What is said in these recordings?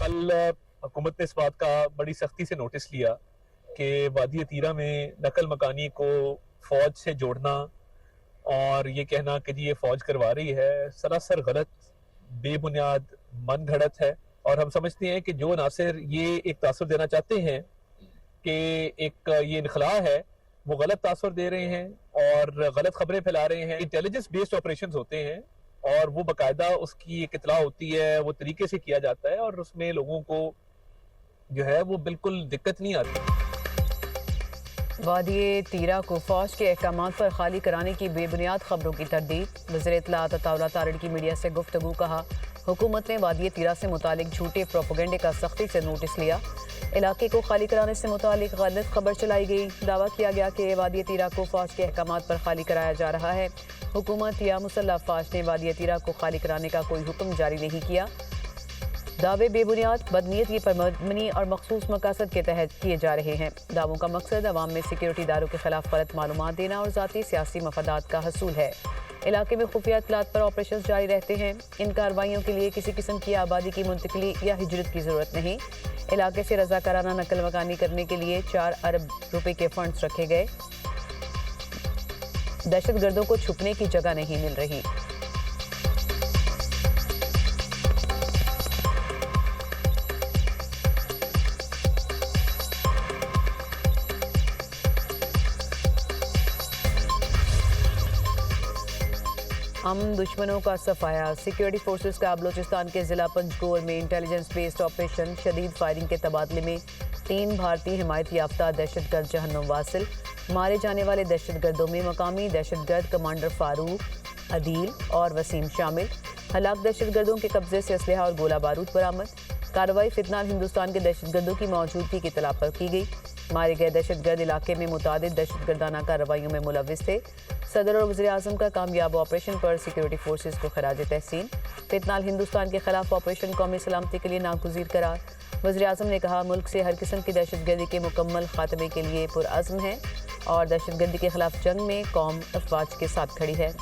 कल हुकूमत ने इस बात का बड़ी सख्ती से नोटिस लिया कि वादी तीरा में नकल मकानी को फौज से जोड़ना और ये कहना कि जी ये फौज करवा रही है सरासर गलत, बेबुनियाद, मन घड़त है। और हम समझते हैं कि जो नासिर ये एक तासुर देना चाहते हैं कि एक ये इनखला है, वो गलत तासुर दे रहे हैं और गलत खबरें फैला रहे हैं। इंटेलिजेंस बेस्ड ऑपरेशंस होते हैं और वो बाकायदा उसकी एक इतला होती है, वो तरीके से किया जाता है और उसमें लोगों को जो है वो बिल्कुल दिक्कत नहीं आती। वादी तीरा को फौज के अहकामात पर खाली कराने की बेबुनियाद खबरों की तरदीद। वज़ीर इत्तलाआत अताउल्लाह तारड़ की मीडिया से गुफ्तगू। कहा, हुकूमत ने वादी तीरा से मुतालिक झूठे प्रोपेगेंडे का सख्ती से नोटिस लिया। इलाके को खाली कराने से मुतालिक गलत खबर चलाई गई। दावा किया गया कि वादी तीरा को फौज के अहकामात पर खाली कराया जा रहा है। हुकूमत या मुसल्लह अफवाज ने वादी तीरा को खाली कराने का कोई हुक्म जारी नहीं किया। दावे बेबुनियाद, बदनीयती पर मबनी और मखसूस मकासद के तहत किए जा रहे हैं। दावों का मकसद अवाम में सिक्योरिटी इदारों के खिलाफ गलत मालूमात देना और ज़ाती सियासी मफादात का हसूल है। इलाके में खुफिया इत्तलात पर ऑपरेशन जारी रहते हैं। इन कार्रवाइयों के लिए किसी किस्म की आबादी की मुंतकली या हिजरत की ज़रूरत नहीं। इलाके से रज़ाकाराना नकल मकानी करने के लिए 4 अरब रुपए के फंड्स रखे गए। दहशत गर्दों को छुपने की जगह नहीं मिल रही। अमन दुश्मनों का सफाया। सिक्योरिटी फोर्सेस का बलोचिस्तान के जिला पंजगोर में इंटेलिजेंस बेस्ड ऑपरेशन। शदीद फायरिंग के तबादले में 3 भारतीय हिमायत याफ्ता दहशतगर्द जहन्नुम वासिल। मारे जाने वाले दहशतगर्दों में मकामी दहशतगर्द कमांडर फारूक, अदील और वसीम शामिल। हलाक दहशतगर्दों के कब्जे से असलहा और गोला बारूद बरामद। कार्रवाई फितनाल हिंदुस्तान के दहशतगर्दों की मौजूदगी की इत्तला पर की गई। मारे गए दहशतगर्द इलाके में मुतादिद दहशतगर्दाना कार्रवाइयों में मुलव्विस थे। सदर और वज़ीर आज़म का कामयाब ऑपरेशन पर सिक्योरिटी फोर्सेस को खराज तहसीन। फितनाल हिंदुस्तान के खिलाफ ऑपरेशन कौमी सलामती के लिए नागुज़ीर करार। वज़ीर आज़म ने कहा, मुल्क से हर किस्म की दहशतगर्दी के मुकम्मल खात्मे के लिए पुरअज़्म है और दहशतगर्दी के खिलाफ जंग में कौम अफवाज के साथ खड़ी है।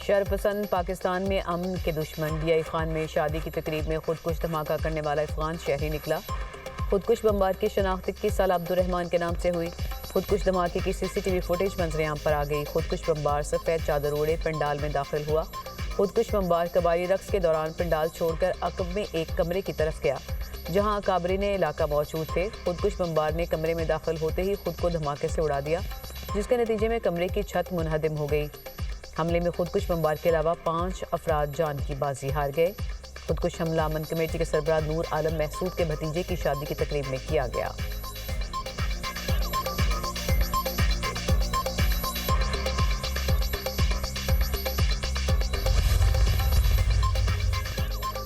शरपसंद पाकिस्तान में अमन के दुश्मन। डीआई खान में शादी की तकरीब में खुदकुश धमाका करने वाला अफगान शहरी निकला। खुदकुश बमबार की शनाख्त 21 साल अब्दुर्रहमान के नाम से हुई। खुदकुश धमाके की सीसीटीवी फुटेज मंजरेआम पर आ गई। खुदकुश बमबार सफ़ेद चादर ओढ़े पंडाल में दाखिल हुआ। खुदकुश बमबार कबायली रक्स के दौरान पंडाल छोड़कर अकब में एक कमरे की तरफ गया जहां काबरीन इलाका मौजूद थे। खुदकुश बमबार ने कमरे में दाखिल होते ही खुद को धमाके से उड़ा दिया, जिसके नतीजे में कमरे की छत मुनहदिम हो गई। हमले में खुदकुश बमबार के अलावा 5 अफराद जान की बाजी हार गए। खुदकुश हमला अमन कमेटी के सरबराह नूर आलम महसूद के भतीजे की शादी की तकरीब में किया गया।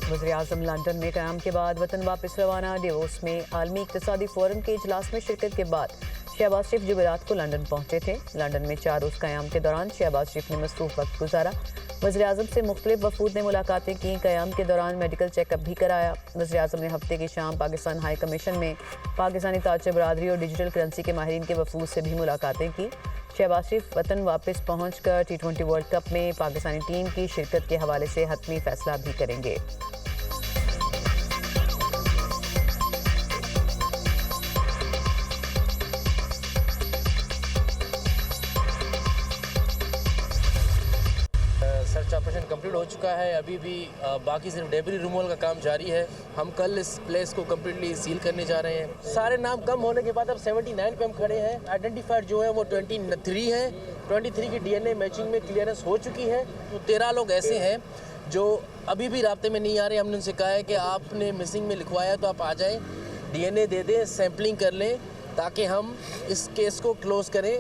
वज़ीर आज़म लंदन में क़याम के बाद वतन वापस रवाना। डिवोर्स में आलमी इक़्तिसादी फ़ोरम के इजलास में शिरकत के बाद शहबाज शरीफ जुमेरात को लंदन पहुंचे थे। लंदन में 4 रोज़ क़याम के दौरान शहबाज शरीफ ने मसरूफ़ वक्त गुजारा। वज़ीर आज़म से मुख्तलिफ वफूद ने मुलाकातें की। क़याम के दौरान मेडिकल चेकअप भी कराया। वज़ीर आज़म ने हफ्ते की शाम पाकिस्तान हाई कमीशन में पाकिस्तानी ताजर बरादरी और डिजिटल करेंसी के माहिरीन के वफूद से भी मुलाकातें की। शहबाज शरीफ वतन वापस पहुँच कर T20 वर्ल्ड कप में पाकिस्तानी टीम की शिरकत के हवाले से हतमी फ़ैसला भी करेंगे। सर्च ऑपरेशन कंप्लीट हो चुका है। अभी भी बाकी सिर्फ डेबरी रिमूवल का काम जारी है। हम कल इस प्लेस को कम्प्लीटली सील करने जा रहे हैं। सारे नाम कम होने के बाद अब 79 पे हम खड़े हैं। आइडेंटिफाइड जो है वो 23 है। 23 की DNA मैचिंग में क्लियरेंस हो चुकी है। तो 13 लोग ऐसे हैं जो अभी भी राब्ते में नहीं आ रहे। हमने उनसे कहा है कि आपने मिसिंग में लिखवाया तो आप आ जाएँ, DNA दे दें, सैम्पलिंग कर लें ताकि हम इस केस को क्लोज़ करें।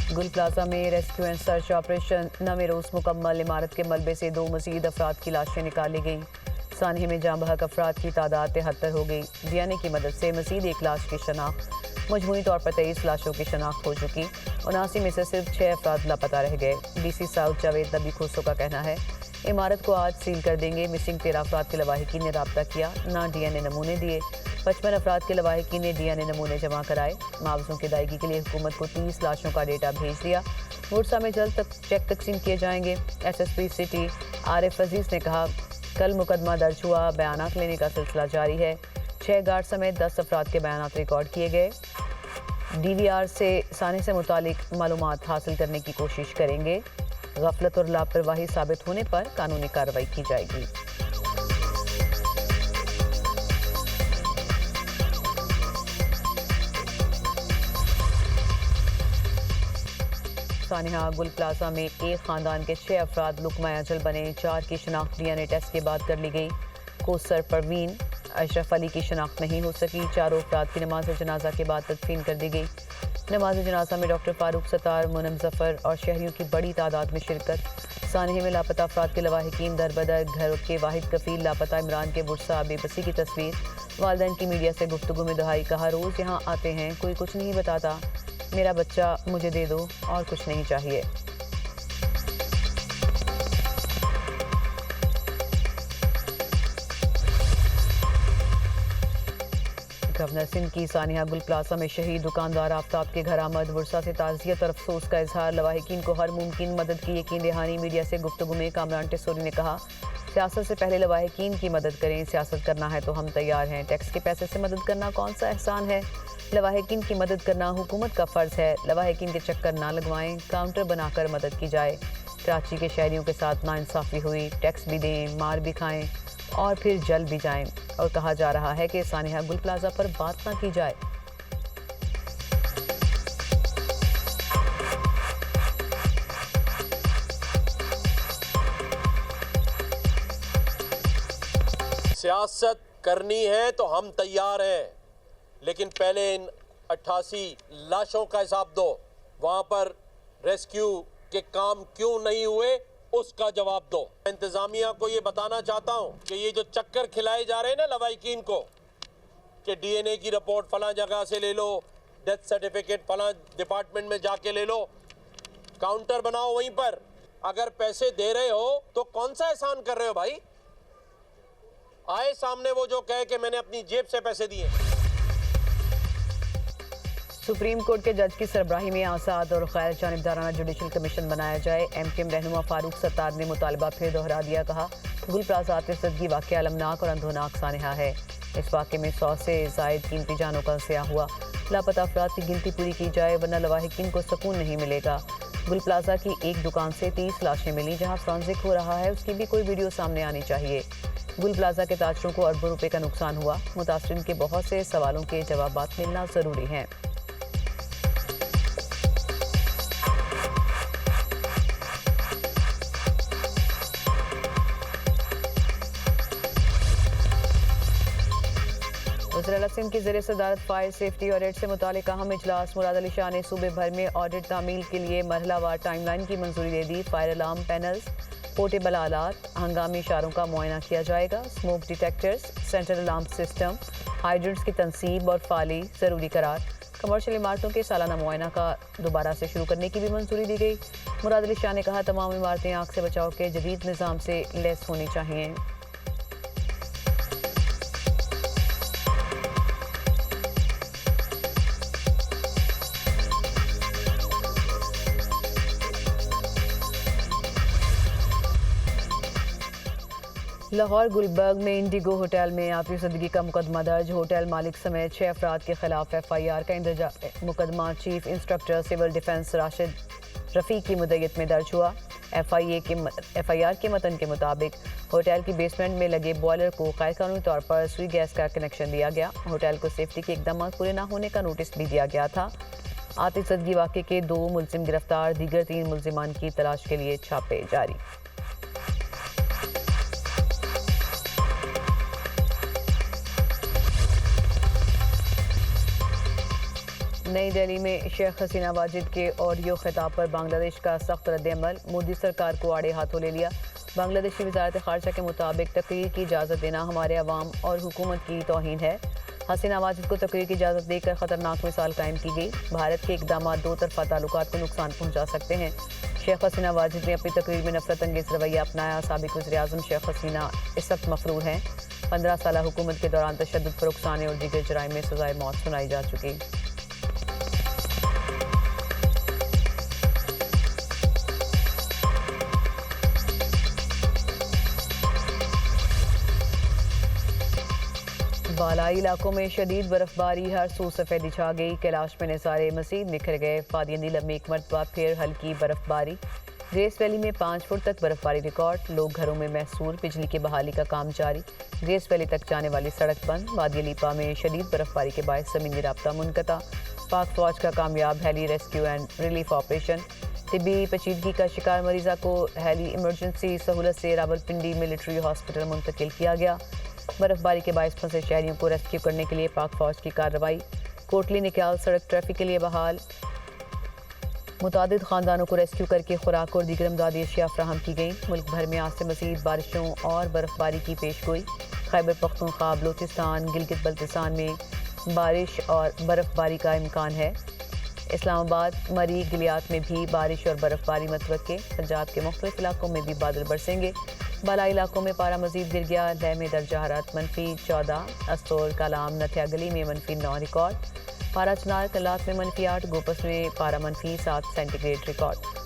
गुल प्लाजा में रेस्क्यू एंड सर्च ऑपरेशन 9वें रोज़ मुकम्मल। इमारत के मलबे से 2 मज़ीद अफराद की लाशें निकाली गईं। सानहे में जाँ बहक अफराद की तादाद 73 हो गई। DNA की मदद से मज़ीद 1 लाश की शनाख्त। मजमूई तौर पर 23 लाशों की शनाख्त हो चुकी। 79 में से सिर्फ 6 अफराद लापता रह गए। DC साउथ जावेद नबी खुसो का कहना है, इमारत को आज सील कर देंगे। मिसिंग 13 अफराद के लवाहिकीन ने रब्ता किया, ना DNA नमूने दिए। 55 अफराद के लवाहिकीन ने DNA नमूने जमा कराए। मुआवजों की अदायगी के लिए हुकूमत को 30 लाशों का डेटा भेज दिया। बुरसा में जल्द तक चेक तकसीम किए जाएंगे। SSP सिटी आरिफ अजीज ने कहा, कल मुकदमा दर्ज हुआ, बयानात लेने का सिलसिला जारी है। 6 गार्ड समेत 10 अफराद के बयानात रिकॉर्ड किए गए। DVR से साने से मुतालिक मालूमात हासिल करने की कोशिश करेंगे। गफलत और लापरवाही साबित होने पर कानूनी कार्रवाई की जाएगी। सानिहा गुल प्लाजा में एक खानदान के 6 अफराद लुकमा अजल बने। 4 की शनाख्त DNA टेस्ट के बाद कर ली गई। कोसर परवीन अशरफ अली की शनाख्त नहीं हो सकी। 4 अफराद की नमाज जनाजा के बाद तदफीन कर दी गई। नमाज जनाजा में डॉक्टर फारूक सत्तार, मुनम जफर और शहरियों की बड़ी तादाद में शिरकत। सानिहे में लापता अफराद के लवाहिकीन दरबदर। घर के वाहिद कफील लापता इमरान के बुरसा बेबसी की तस्वीर। वालिदैन की मीडिया से गुफ्तगू में दुहाई, कहा, रोज़ यहाँ आते हैं, कोई कुछ नहीं बताता, मेरा बच्चा मुझे दे दो और कुछ नहीं चाहिए। गवर्नर सिंध की सानिहा गुल प्लाजा में शहीद दुकानदार आफ्ताब के घर आमद। बुरसा से ताज़ियत और अफसोस का इजहार। लवाहिकीन को हर मुमकिन मदद की यकीन दहानी। मीडिया से गुफ्तगू में कामरान टेसोरी ने कहा, सियासत से पहले लवाहिकीन की मदद करें। सियासत करना है तो हम तैयार हैं। टैक्स के पैसे से मदद करना कौन सा एहसान है? लवाहिकीन की मदद करना हुकूमत का फ़र्ज़ है। लवाहिकीन के चक्कर ना लगवाएं, काउंटर बनाकर मदद की जाए। कराची के शहरियों के साथ नाइंसाफ़ी हुई। टैक्स भी दें, मार भी खाएं और फिर जल भी जाएं। और कहा जा रहा है कि सानिहा गुल प्लाजा पर बात ना की जाए। सियासत करनी है तो हम तैयार हैं, लेकिन पहले इन 88 लाशों का हिसाब दो। वहां पर रेस्क्यू के काम क्यों नहीं हुए उसका जवाब दो। इंतजामिया को ये बताना चाहता हूं कि ये जो चक्कर खिलाए जा रहे हैं ना लवाहिकीन को, कि DNA की रिपोर्ट फलां जगह से ले लो, डेथ सर्टिफिकेट फलां डिपार्टमेंट में जाके ले लो, काउंटर बनाओ वहीं पर। अगर पैसे दे रहे हो तो कौन सा एहसान कर रहे हो भाई? आए सामने वो जो कहे कि मैंने अपनी जेब से पैसे दिए। सुप्रीम कोर्ट के जज की सरबराही में आज़ाद और गैर जानिबदाराना जुडिशल कमीशन बनाया जाए। MKM रहनुमा फारूक सत्तार ने मुतालबा फिर दोहरा दिया। कहा, गुल प्लाजा आतिशदगी वाक़या अलमनाक और अंधोनाक सानिहा है। इस वाक़े में 100 से ज़ायद कीमती जानों का ज़िया हुआ। लापता अफराद की गिनती पूरी की जाए, वरना लवाहिकीन को सुकून नहीं मिलेगा। गुल प्लाजा की एक दुकान से 30 लाशें मिली। जहाँ फॉरेंसिक हो रहा है उसकी भी कोई वीडियो सामने आनी चाहिए। गुल प्लाजा के ताजरों को अरबों रुपए का नुकसान हुआ। मुतासरीन के बहुत से सवालों के जवाबात मिलना ज़रूरी हैं। वज़ीर सिंध की ज़रिए सदारत फायर सेफ्टी ऑडिट से मुतालिक अहम इजलास। मुराद अली शाह ने सूबे भर में ऑडिट तामील के लिए मरहलावार टाइमलाइन की मंजूरी दे दी। फायर अलार्म पैनल्स, पोर्टेबल आलात, हंगामी इशारों का मुआयना किया जाएगा। Smoke detectors, central alarm system, hydrants की तनसीब और फाली ज़रूरी करार। कमर्शियल इमारतों के सालाना मुआयना का दोबारा से शुरू करने की भी मंजूरी दी गई। मुराद अली शाह ने कहा, तमाम इमारतें आग से बचाव के जदीद निज़ाम से लैस होनी चाहिए। लाहौर गुलबर्ग में इंडिगो होटल में आतिशदगी का मुकदमा दर्ज। होटल मालिक समेत 6 अफराद के खिलाफ FIR का इंदराज मुकदमा chief instructor civil defence Rashid Rafi की मुद्दत में दर्ज हुआ। FIR के मतन के मुताबिक होटल की बेसमेंट में लगे बॉयलर को गैरकानूनी तौर पर सुई गैस का कनेक्शन दिया गया। होटल को सेफ्टी के इकदाम पूरे न होने का नोटिस भी दिया गया था। आतिशदगी वाक़े के 2 मुलजिम गिरफ्तार, दीगर 3 मुलजिमान की तलाश के लिए छापे जारी। नई दिल्ली में शेख हसीना वाजिद के ऑडियो खिताब पर बांग्लादेश का सख्त रद्द-ए-अमल। मोदी सरकार को आड़े हाथों ले लिया। बांग्लादेशी वज़ारत ख़ारजा के मुताबिक तकरीर की इजाज़त देना हमारे अवाम और हुकूमत की तौहीन है। हसीना वाजिद को तकरीर की इजाज़त देकर ख़तरनाक मिसाल कायम की गई। भारत के इक़दामात दो तरफ़ा ताल्लुकात को नुकसान पहुँचा सकते हैं। शेख हसीना वाजिद ने अपनी तकरीर में नफरत अंगेज़ रवैया अपनाया। साबिक़ वज़ीर-ए-आज़म शेख हसीना इस वक्त मफरूर हैं। 15 साल हुकूमत के दौरान तशद्दुद, फ़रोख्तानी और दीगर जराइम में सज़ाए मौत सुनाई जा चुकी। बालाई इलाकों में शदीद बर्फबारी, हर सू सफेदी छा गई। कैलाश में नज़ारे मज़ीद निखर गए। वादी नीलम में एक मरतबा फिर हल्की बर्फबारी। ग्रेस वैली में 5 फुट तक बर्फबारी रिकॉर्ड। लोग घरों में महसूर, बिजली की बहाली का काम जारी। ग्रेस वैली तक जाने वाली सड़क बंद। वादी लीपा में शदीद बर्फबारी के बायस ज़मीनी राब्ता मुनक़ता। पाक फौज का कामयाब heli rescue and relief operation. तिब्बी पेचीदगी का शिकार मरीज़ा को हेली इमरजेंसी सहूलत से रावलपिंडी मिलिट्री हॉस्पिटल मुंतकिल किया गया। बर्फबारी के बायस फंसे शहरियों को रेस्क्यू करने के लिए पाक फौज की कार्रवाई। कोटली निकाल सड़क ट्रैफिक के लिए बहाल। मुतादिद खानदानों को रेस्क्यू करके खुराक और दीगर इमदादी अशिया फराहम की गई। मुल्क भर में आज से मज़ीद बारिशों और बर्फबारी की पेशगोई। खैबर पख्तूनख्वा, बलूचिस्तान, गिलगित बल्तिस्तान में बारिश और बर्फबारी का इम्कान है। इस्लामाबाद, मरी, गिलियात में भी बारिश और बर्फबारी मतवक्के। पंजाब के मुख्तलिफ इलाकों में भी बादल बरसेंगे। बालाई इलाकों में पारा मजीद गिर गया। लह में दर्जा हरारत -14। अस्तोर, कलाम, नथिया गली में -9 रिकॉर्ड। पारा चनार, कलात में -8। गोपस में पारा -7 सेंटीग्रेड रिकॉर्ड।